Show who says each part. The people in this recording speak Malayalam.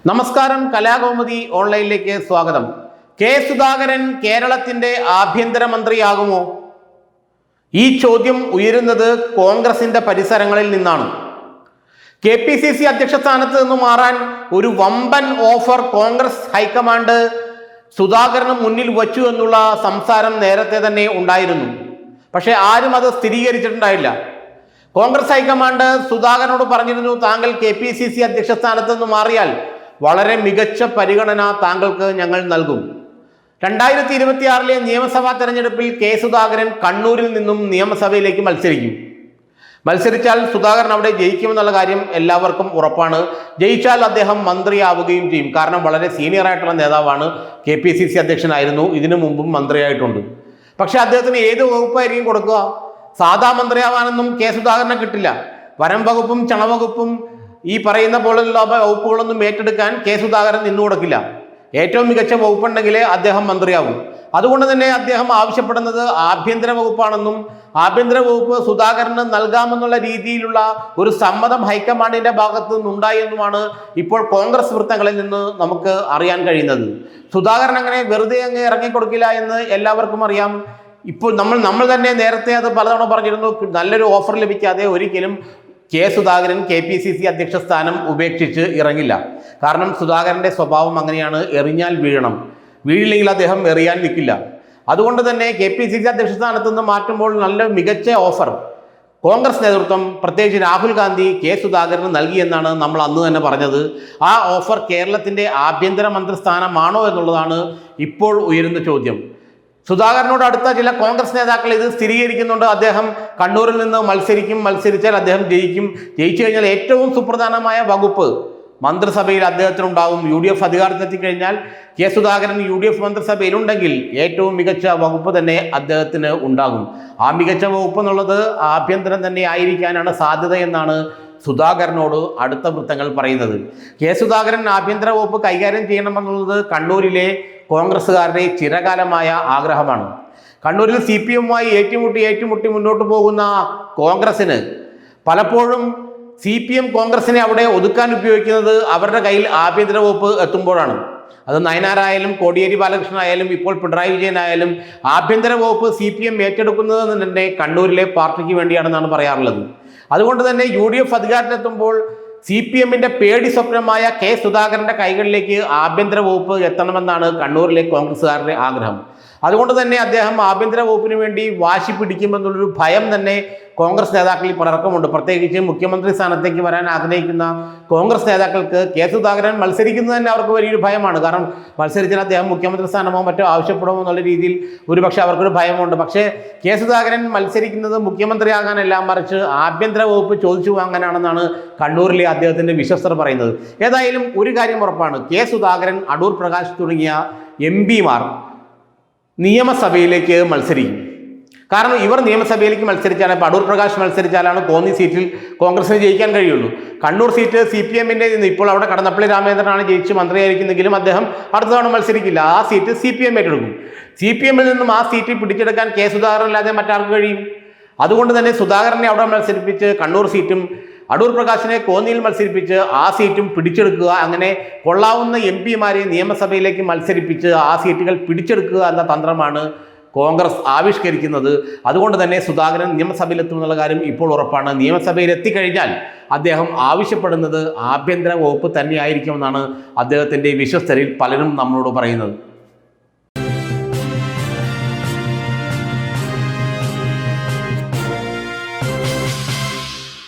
Speaker 1: നമസ്കാരം, കലാകൗമുദി ഓൺലൈനിലേക്ക് സ്വാഗതം. കെ സുധാകരൻ കേരളത്തിന്റെ ആഭ്യന്തരമന്ത്രിയാകുമോ? ഈ ചോദ്യം ഉയരുന്നത് കോൺഗ്രസിന്റെ പരിസരങ്ങളിൽ നിന്നാണ്. KPCC അധ്യക്ഷ സ്ഥാനത്ത് നിന്ന് മാറാൻ ഒരു വമ്പൻ ഓഫർ കോൺഗ്രസ് ഹൈക്കമാൻഡ് സുധാകരന് മുന്നിൽ വച്ചു എന്നുള്ള സംസാരം നേരത്തെ തന്നെ ഉണ്ടായിരുന്നു. പക്ഷെ ആരും അത് സ്ഥിരീകരിച്ചിട്ടുണ്ടായില്ല. കോൺഗ്രസ് ഹൈക്കമാൻഡ് സുധാകരനോട് പറഞ്ഞിരുന്നു, താങ്കൾ KPCC അധ്യക്ഷ സ്ഥാനത്ത് നിന്ന് മാറിയാൽ വളരെ മികച്ച പരിഗണന താങ്കൾക്ക് ഞങ്ങൾ നൽകും. 2026 നിയമസഭാ തെരഞ്ഞെടുപ്പിൽ കെ സുധാകരൻ കണ്ണൂരിൽ നിന്നും നിയമസഭയിലേക്ക് മത്സരിച്ചാൽ സുധാകരൻ അവിടെ ജയിക്കുമെന്നുള്ള കാര്യം എല്ലാവർക്കും ഉറപ്പാണ്. ജയിച്ചാൽ അദ്ദേഹം മന്ത്രിയാവുകയും ചെയ്യും. കാരണം വളരെ സീനിയർ ആയിട്ടുള്ള നേതാവാണ്. KPCC അധ്യക്ഷനായിരുന്നു, ഇതിനു മുമ്പും മന്ത്രിയായിട്ടുണ്ട്. പക്ഷെ അദ്ദേഹത്തിന് ഏത് വകുപ്പായിരിക്കും കൊടുക്കുക? സാധാ മന്ത്രിയാവാനൊന്നും കെ സുധാകരനെ കിട്ടില്ല. വനം വകുപ്പും ചണവകുപ്പും ഈ പറയുന്ന പോലുള്ള വകുപ്പുകളൊന്നും ഏറ്റെടുക്കാൻ കെ സുധാകരൻ നിന്നു കൊടുക്കില്ല. ഏറ്റവും മികച്ച വകുപ്പുണ്ടെങ്കിലേ അദ്ദേഹം മന്ത്രിയാവും. അതുകൊണ്ട് തന്നെ അദ്ദേഹം ആവശ്യപ്പെടുന്നത് ആഭ്യന്തര വകുപ്പാണെന്നും ആഭ്യന്തര വകുപ്പ് സുധാകരന് നൽകാമെന്നുള്ള രീതിയിലുള്ള ഒരു സമ്മതം ഹൈക്കമാൻഡിന്റെ ഭാഗത്ത് നിന്നുണ്ടായി എന്നുമാണ് ഇപ്പോൾ കോൺഗ്രസ് വൃത്തങ്ങളിൽ നിന്ന് നമുക്ക് അറിയാൻ കഴിയുന്നത്. സുധാകരൻ അങ്ങനെ വെറുതെ അങ്ങ് ഇറങ്ങിക്കൊടുക്കില്ല എന്ന് എല്ലാവർക്കും അറിയാം. ഇപ്പോൾ നമ്മൾ തന്നെ നേരത്തെ അത് പലതവണ പറഞ്ഞിരുന്നു. നല്ലൊരു ഓഫർ ലഭിക്കാതെ ഒരിക്കലും കെ സുധാകരൻ KPCC അധ്യക്ഷ സ്ഥാനം ഉപേക്ഷിച്ച് ഇറങ്ങില്ല. കാരണം സുധാകരന്റെ സ്വഭാവം അങ്ങനെയാണ്, എറിഞ്ഞാൽ വീഴണം, വീഴില്ലെങ്കിൽ അദ്ദേഹം എറിയാൻ നിൽക്കില്ല. അതുകൊണ്ട് തന്നെ KPCC അധ്യക്ഷ സ്ഥാനത്ത് നിന്ന് മാറ്റുമ്പോൾ നല്ല മികച്ച ഓഫർ കോൺഗ്രസ് നേതൃത്വം, പ്രത്യേകിച്ച് രാഹുൽ ഗാന്ധി കെ സുധാകരന് നൽകിയെന്നാണ് നമ്മൾ അന്ന് തന്നെ പറഞ്ഞത്. ആ ഓഫർ കേരളത്തിന്റെ ആഭ്യന്തര മന്ത്രി സ്ഥാനമാണോ എന്നുള്ളതാണ് ഇപ്പോൾ ഉയരുന്ന ചോദ്യം. സുധാകരനോട് അടുത്ത ചില കോൺഗ്രസ് നേതാക്കൾ ഇത് സ്ഥിരീകരിക്കുന്നുണ്ട്. അദ്ദേഹം കണ്ണൂരിൽ നിന്ന് മത്സരിച്ചാൽ അദ്ദേഹം ജയിച്ചു കഴിഞ്ഞാൽ ഏറ്റവും സുപ്രധാനമായ വകുപ്പ് മന്ത്രിസഭയിൽ അദ്ദേഹത്തിനുണ്ടാവും. UDF അധികാരത്തിലെത്തി കഴിഞ്ഞാൽ കെ സുധാകരൻ UDF മന്ത്രിസഭയിലുണ്ടെങ്കിൽ ഏറ്റവും മികച്ച വകുപ്പ് തന്നെ അദ്ദേഹത്തിന് ഉണ്ടാകും. ആ മികച്ച വകുപ്പ് എന്നുള്ളത് ആഭ്യന്തരം തന്നെ ആയിരിക്കാനാണ് സാധ്യത എന്നാണ് സുധാകരനോട് അടുത്ത വൃത്തങ്ങൾ പറയുന്നത്. കെ സുധാകരൻ ആഭ്യന്തര വകുപ്പ് കൈകാര്യം ചെയ്യണമെന്നുള്ളത് കണ്ണൂരിലെ കോൺഗ്രസ്സുകാരുടെ ചിരകാലമായ ആഗ്രഹമാണ്. കണ്ണൂരിൽ CPM-മായി ഏറ്റുമുട്ടി മുന്നോട്ട് പോകുന്ന കോൺഗ്രസിന് പലപ്പോഴും CPM കോൺഗ്രസിനെ അവിടെ ഒതുക്കാൻ ഉപയോഗിക്കുന്നത് അവരുടെ കയ്യിൽ ആഭ്യന്തര വകുപ്പ് എത്തുമ്പോഴാണ്. അത് നയനാരായാലും കോടിയേരി ബാലകൃഷ്ണൻ ആയാലും ഇപ്പോൾ പിണറായി വിജയൻ ആയാലും ആഭ്യന്തര വകുപ്പ് CPM ഏറ്റെടുക്കുന്നത് തന്നെ കണ്ണൂരിലെ പാർട്ടിക്ക് വേണ്ടിയാണെന്നാണ് പറയാറുള്ളത്. അതുകൊണ്ട് തന്നെ UDF അധികാരത്തിലെത്തുമ്പോൾ CPM-ന്റെ പേടി സ്വപ്നമായ കെ സുധാകരന്റെ കൈകളിലേക്ക് ആഭ്യന്തര വകുപ്പ് എത്തണമെന്നാണ് കണ്ണൂരിലെ കോൺഗ്രസ്സുകാരുടെ ആഗ്രഹം. അതുകൊണ്ട് തന്നെ അദ്ദേഹം ആഭ്യന്തര വകുപ്പിന് വേണ്ടി വാശി പിടിക്കുമെന്നുള്ളൊരു ഭയം തന്നെ കോൺഗ്രസ് നേതാക്കളിൽ പലർക്കുമുണ്ട്. പ്രത്യേകിച്ച് മുഖ്യമന്ത്രി സ്ഥാനത്തേക്ക് വരാൻ ആഗ്രഹിക്കുന്ന കോൺഗ്രസ് നേതാക്കൾക്ക് കെ സുധാകരൻ മത്സരിക്കുന്നത് തന്നെ അവർക്ക് വലിയൊരു ഭയമാണ്. കാരണം മത്സരിച്ചാൽ അദ്ദേഹം മുഖ്യമന്ത്രി സ്ഥാനമോ മറ്റോ ആവശ്യപ്പെടുമോ എന്നുള്ള രീതിയിൽ ഒരുപക്ഷെ അവർക്കൊരു ഭയമുണ്ട്. പക്ഷേ കെ സുധാകരൻ മത്സരിക്കുന്നത് മുഖ്യമന്ത്രിയാകാനല്ല, മറിച്ച് ആഭ്യന്തര വകുപ്പ് ചോദിച്ചു വാങ്ങാനാണെന്നാണ് കണ്ണൂരിലെ അദ്ദേഹത്തിന്റെ വിശ്വസ്തർ പറയുന്നത്. ഏതായാലും ഒരു കാര്യം ഉറപ്പാണ്, കെ സുധാകരൻ, അടൂർ പ്രകാശ് തുടങ്ങിയ MP-മാർ നിയമസഭയിലേക്ക് മത്സരിക്കും. കാരണം ഇവർ നിയമസഭയിലേക്ക് മത്സരിച്ചാൽ, ഇപ്പോൾ അടൂർ പ്രകാശ് മത്സരിച്ചാലാണ് കോന്നി സീറ്റിൽ കോൺഗ്രസിന് ജയിക്കാൻ കഴിയുള്ളൂ. കണ്ണൂർ സീറ്റ് CPM-ന്റെ ഇപ്പോൾ അവിടെ കടന്നപ്പള്ളി രാമചന്ദ്രനാണ് ജയിച്ച് മന്ത്രിയായിരിക്കുന്നെങ്കിലും അദ്ദേഹം അടുത്ത തവണ മത്സരിക്കില്ല. ആ സീറ്റ് CPM ഏറ്റെടുക്കും. CPM-ൽ നിന്നും ആ സീറ്റ് പിടിച്ചെടുക്കാൻ കെ സുധാകരൻ അല്ലാതെ മറ്റാർക്ക് കഴിയും? അതുകൊണ്ട് തന്നെ സുധാകരനെ അവിടെ മത്സരിപ്പിച്ച് കണ്ണൂർ സീറ്റും അടൂർ പ്രകാശിനെ കോന്നിയിൽ മത്സരിപ്പിച്ച് ആ സീറ്റും പിടിച്ചെടുക്കുക, അങ്ങനെ കൊള്ളാവുന്ന MP-മാരെ നിയമസഭയിലേക്ക് മത്സരിപ്പിച്ച് ആ സീറ്റുകൾ പിടിച്ചെടുക്കുക എന്ന തന്ത്രമാണ് കോൺഗ്രസ് ആവിഷ്കരിക്കുന്നത്. അതുകൊണ്ട് തന്നെ സുധാകരൻ നിയമസഭയിലെത്തുമെന്നുള്ള കാര്യം ഇപ്പോൾ ഉറപ്പാണ്. നിയമസഭയിൽ എത്തിക്കഴിഞ്ഞാൽ അദ്ദേഹം ആവശ്യപ്പെടുന്നത് ആഭ്യന്തര വകുപ്പ് തന്നെയായിരിക്കുമെന്നാണ് അദ്ദേഹത്തിൻ്റെ വിശ്വസ്തരിൽ പലരും നമ്മളോട് പറയുന്നത്.